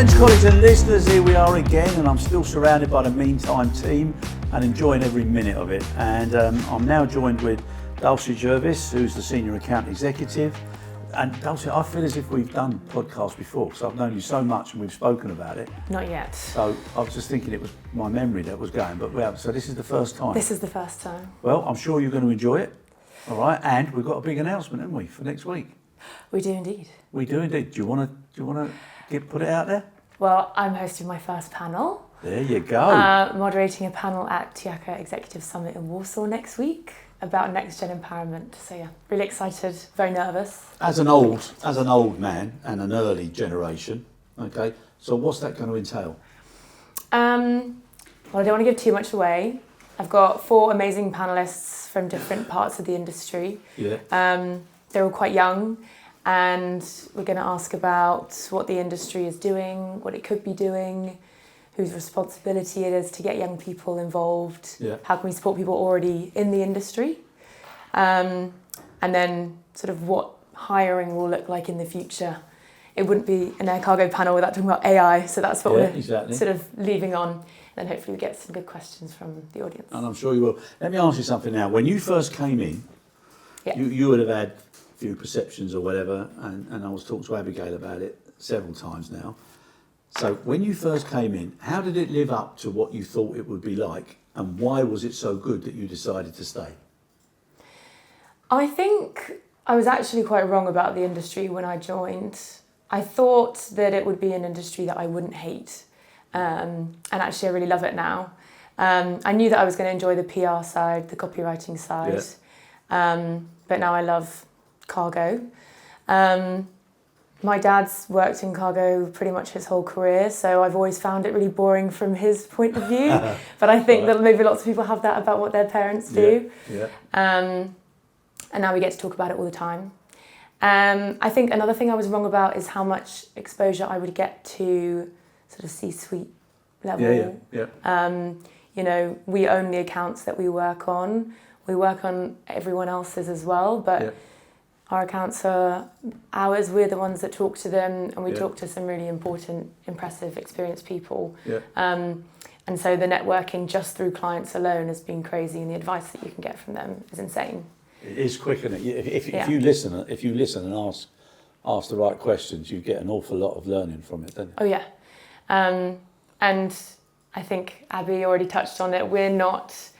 Friends, colleagues and listeners, here we are again, and I'm still surrounded by the Meantime team and enjoying every minute of it. And I'm now joined with Dulce Jervis, who's the Senior Account Executive. And Dulce, I feel as if we've done podcasts before, because I've known you so much and we've spoken about it. Not yet. So I was just thinking it was my memory that was going, but so this is the first time. This is the first time. Well, I'm sure you're going to enjoy it. All right, and we've got a big announcement, haven't we, for next week? We do indeed. We do indeed. Do you want to put it out there? Well, I'm hosting my first panel. There you go. Moderating a panel at TIACA Executive Summit in Warsaw next week about NextGen empowerment. So yeah, really excited, very nervous. As an old man and an early generation, okay, so what's that going to entail? Well, I don't want to give too much away. I've got 4 amazing panelists from different parts of the industry. Yeah. They're all quite young, and we're going to ask about what the industry is doing, what it could be doing, whose responsibility it is to get young people involved, how can we support people already in the industry, and then sort of what hiring will look like in the future. It wouldn't be an air cargo panel without talking about AI, so that's what we're sort of leaving on, and hopefully we get some good questions from the audience. And I'm sure you will. Let me ask you something now. When you first came in, you would have had a few perceptions or whatever, and I was talking to Abigail about it several times now. So when you first came in, how did it live up to what you thought it would be like, and why was it so good that you decided to stay? I think I was actually quite wrong about the industry when I joined. I thought that it would be an industry that I wouldn't hate, and actually I really love it now. I knew that I was going to enjoy the PR side, the copywriting side, but now I love cargo. My dad's worked in cargo pretty much his whole career, so I've always found it really boring from his point of view. But I think that maybe lots of people have that about what their parents do. And now we get to talk about it all the time. I think another thing I was wrong about is how much exposure I would get to sort of C-suite level. You know, we own the accounts that we work on. We work on everyone else's as well, but our accounts are ours. We're the ones that talk to them, and we talk to some really important, impressive, experienced people. And so the networking just through clients alone has been crazy, and the advice that you can get from them is insane. It is quick, isn't it? If you listen and ask the right questions, you get an awful lot of learning from it, don't you? Oh yeah, and I think Abby already touched on it. We're not,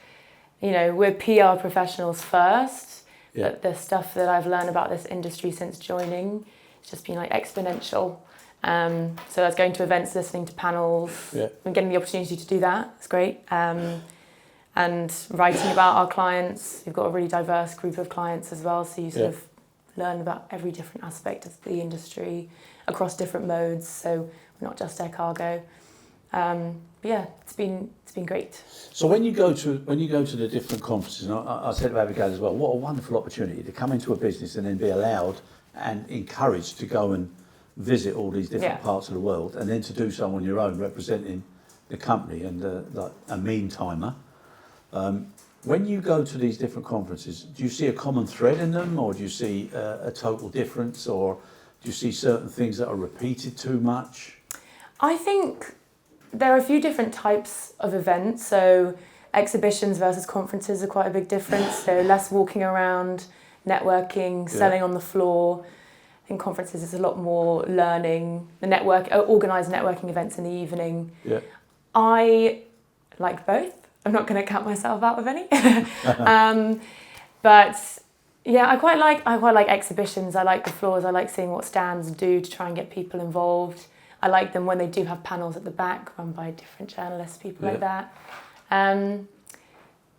we're PR professionals first. But the stuff that I've learned about this industry since joining, it's just been like exponential. So that's going to events, listening to panels, and getting the opportunity to do that. It's great. And writing about our clients. We've got a really diverse group of clients as well, so you sort of learn about every different aspect of the industry across different modes. So we're not just air cargo. It's been great. So when you go to the different conferences, and I said to Abigail as well, what a wonderful opportunity to come into a business and then be allowed and encouraged to go and visit all these different parts of the world, and then to do so on your own, representing the company and like a mean-timer. When you go to these different conferences, do you see a common thread in them, or do you see a total difference, or do you see certain things that are repeated too much? I think there are a few different types of events. So exhibitions versus conferences are quite a big difference. So less walking around, networking, selling on the floor. I think conferences is a lot more learning, organised networking events in the evening. I like both. I'm not going to count myself out of any. But yeah, I quite like exhibitions. I like the floors. I like seeing what stands do to try and get people involved. I like them when they do have panels at the back run by different journalists, people like that.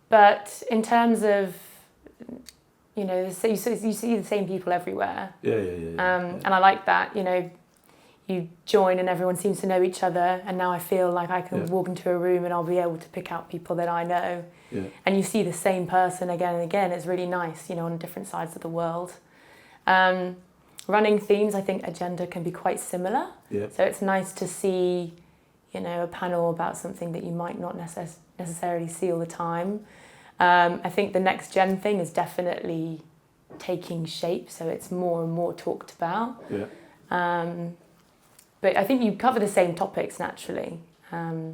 But in terms of, you see the same people everywhere. And I like that, you join and everyone seems to know each other, and now I feel like I can walk into a room and I'll be able to pick out people that I know. And you see the same person again and again. It's really nice, on different sides of the world. Running themes, I think agenda can be quite similar. So it's nice to see, a panel about something that you might not necessarily see all the time. I think the NextGen thing is definitely taking shape, so it's more and more talked about. but I think you cover the same topics naturally. I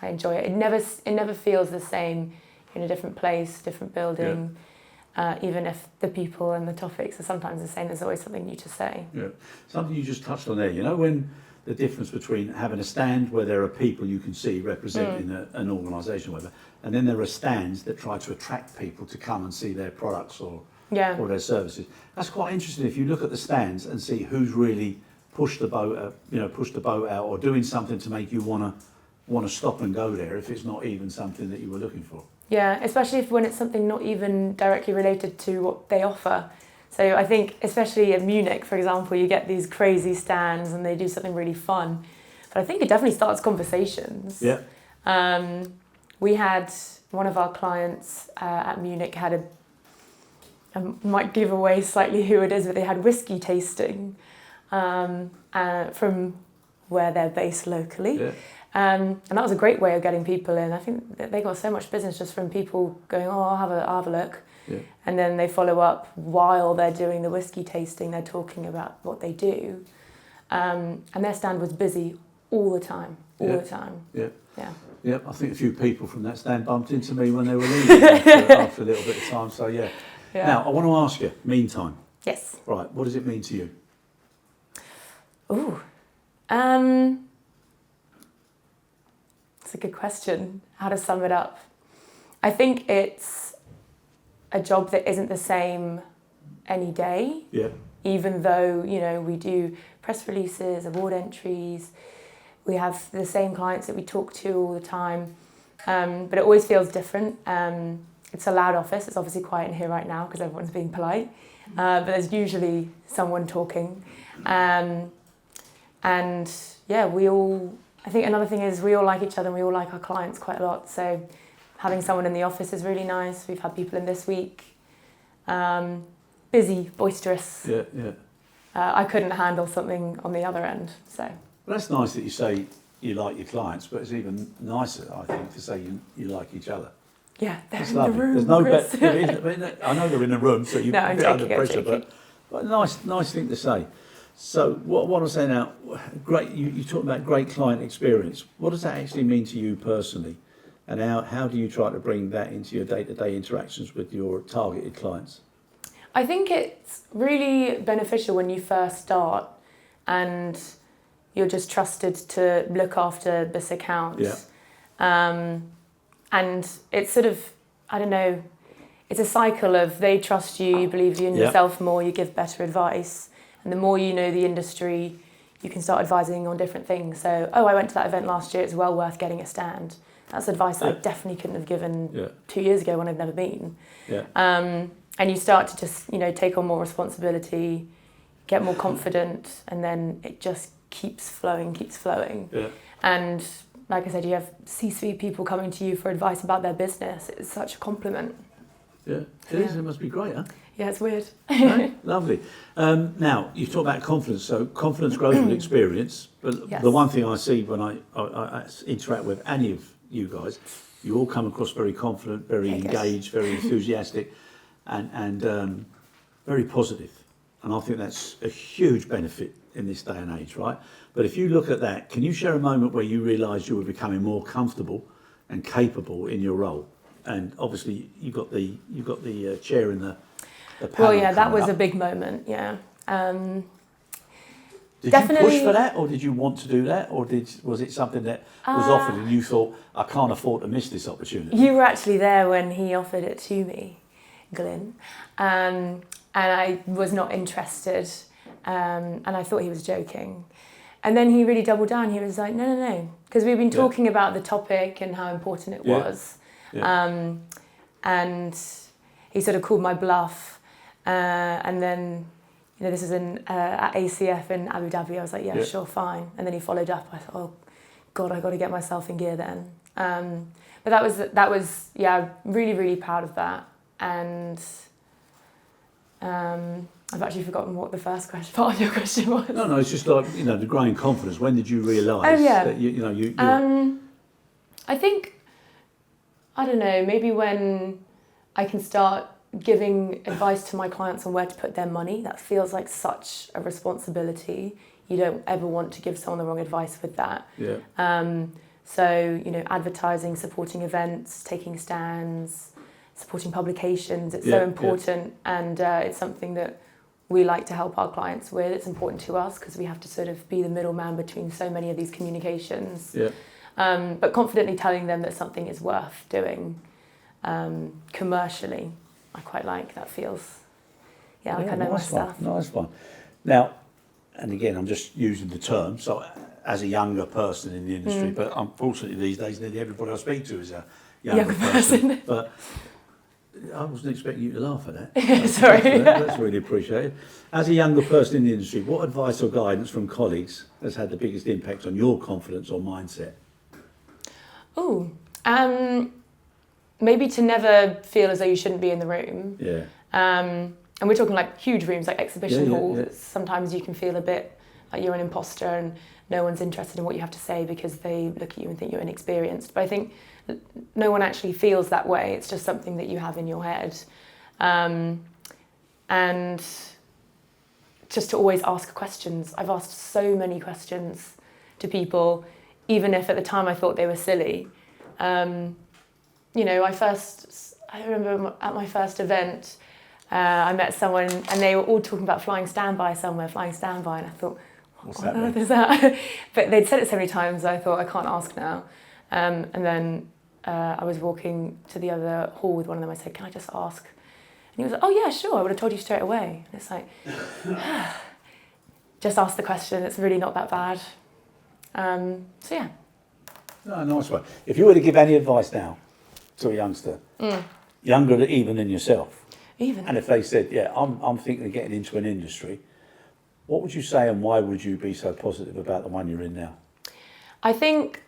enjoy it. It never feels the same in a different place, different building. Even if the people and the topics are sometimes the same, there's always something new to say. Yeah, something you just touched on there. You know, when the difference between having a stand where there are people you can see representing an organisation, or whatever, and then there are stands that try to attract people to come and see their products or their services. That's quite interesting. If you look at the stands and see who's really pushed the boat out, or doing something to make you want to stop and go there, if it's not even something that you were looking for. Yeah, especially when it's something not even directly related to what they offer. So I think, especially in Munich, for example, you get these crazy stands and they do something really fun. But I think it definitely starts conversations. Yeah. We had one of our clients at Munich had I might give away slightly who it is, but they had whiskey tasting from where they're based locally. Yeah. And that was a great way of getting people in. I think that they got so much business just from people going, oh, I'll have a look. Yeah. And then they follow up while they're doing the whiskey tasting, they're talking about what they do. And their stand was busy all the time. Yeah. Yeah, I think a few people from that stand bumped into me when they were leaving after a little bit of time. So yeah. Now, I want to ask you, meantime. Yes. Right, what does it mean to you? Ooh. It's a good question. How to sum it up? I think it's a job that isn't the same any day. Yeah. Even though, we do press releases, award entries, we have the same clients that we talk to all the time, but it always feels different. It's a loud office. It's obviously quiet in here right now because everyone's being polite, but there's usually someone talking. And yeah, I think another thing is we all like each other and we all like our clients quite a lot. So having someone in the office is really nice. We've had people in this week. Busy, boisterous. Yeah. I couldn't handle something on the other end. So. Well, that's nice that you say you like your clients, but it's even nicer, I think, to say you like each other. Yeah, they're that's in lovely. the room. There's no better. I know they're in the room, so you're a bit under pressure, but nice thing to say. So what I'm saying now, great. You talk about great client experience. What does that actually mean to you personally, and how do you try to bring that into your day-to-day interactions with your targeted clients? I think it's really beneficial when you first start, and you're just trusted to look after this account. Yeah. And it's sort of, I don't know, it's a cycle of they trust you, you believe in yourself more, you give better advice. And the more you know the industry, you can start advising on different things. So, I went to that event last year, it's well worth getting a stand. That's advice I definitely couldn't have given 2 years ago when I'd never been. Yeah. And you start to just, take on more responsibility, get more confident, and then it just keeps flowing. Yeah. And like I said, you have C-suite people coming to you for advice about their business. It's such a compliment. Yeah, it is. It must be great, huh? Yeah, it's weird. No? Lovely. Now, you talk about confidence. So confidence grows with experience. But the one thing I see when I interact with any of you guys, you all come across very confident, very engaged, very enthusiastic, and very positive. And I think that's a huge benefit in this day and age, right? But if you look at that, can you share a moment where you realised you were becoming more comfortable and capable in your role? And obviously, you got the chair in the panel. Well, yeah, that was a big moment. Yeah. Did you push for that, or did you want to do that, or was it something that was offered and you thought, I can't afford to miss this opportunity? You were actually there when he offered it to me, Glyn, and I was not interested, and I thought he was joking. And then he really doubled down. He was like, no, because we've been talking about the topic and how important it was. Yeah. And he sort of called my bluff, and then, this is at ACF in Abu Dhabi. I was like, yeah, sure, fine. And then he followed up. I thought, oh God, I got to get myself in gear then. But that was really, really proud of that. And I've actually forgotten what the first part of your question was. No, it's just like, the growing confidence. When did you realise that you I think, I don't know, maybe when I can start giving advice to my clients on where to put their money. That feels like such a responsibility. you don't ever want to give someone the wrong advice with that. Yeah. So, you know, advertising, supporting events, taking stands, supporting publications, it's so important, and it's something that we like to help our clients with. It's important to us because we have to sort of be the middleman between so many of these communications. Yeah. But confidently telling them that something is worth doing commercially, I quite like. That feels, like I know my stuff. Nice one. Now, and again, I'm just using the term, so as a younger person in the industry, but unfortunately these days nearly everybody I speak to is a younger person. But I wasn't expecting you to laugh at that. Sorry. That's really appreciated. As a younger person in the industry, what advice or guidance from colleagues has had the biggest impact on your confidence or mindset? Oh, maybe to never feel as though you shouldn't be in the room. Yeah. And we're talking like huge rooms, like exhibition halls. Yeah. Sometimes you can feel a bit like you're an imposter and no one's interested in what you have to say because they look at you and think you're inexperienced. But I think no one actually feels that way. It's just something that you have in your head. And just to always ask questions. I've asked so many questions to people, even if at the time I thought they were silly. You know, I remember at my first event, I met someone and they were all talking about flying standby somewhere, and I thought, what on earth is that? But they'd said it so many times, I thought, I can't ask now. And then I was walking to the other hall with one of them, I said, can I just ask? And he was like, oh yeah, sure, I would have told you straight away. And it's like, just ask the question, it's really not that bad. So yeah. No, nice one. If you were to give any advice now to a youngster, younger even than yourself, and if they said, yeah, I'm thinking of getting into an industry, what would you say and why would you be so positive about the one you're in now? I think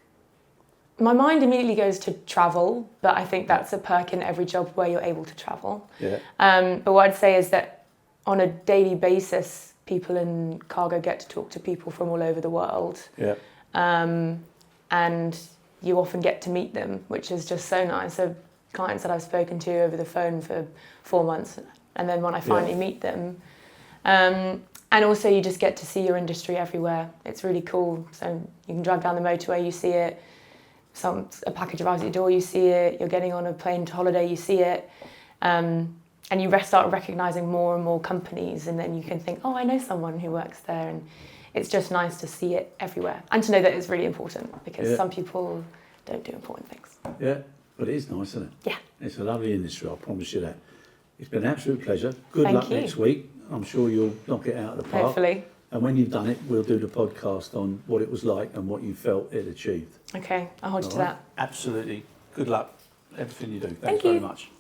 my mind immediately goes to travel, but I think that's a perk in every job where you're able to travel. Yeah. But what I'd say is that on a daily basis, people in cargo get to talk to people from all over the world. Yeah. And you often get to meet them, which is just so nice. So clients that I've spoken to over the phone for 4 months, and then when I finally meet them, and also you just get to see your industry everywhere. It's really cool. So you can drive down the motorway, you see it. A package arrives at your door, you see it. You're getting on a plane to holiday, you see it. And you start recognising more and more companies, and then you can think, oh, I know someone who works there. And it's just nice to see it everywhere and to know that it's really important, because some people don't do important things. Yeah, but it is nice, isn't it? Yeah. It's a lovely industry, I promise you that. It's been an absolute pleasure. Good luck next week. I'm sure you'll knock it out of the park. Hopefully. And when you've done it, we'll do the podcast on what it was like and what you felt it achieved. Okay, I'll hold you to that. Absolutely. Good luck. Everything you do. Thank Thanks you very much.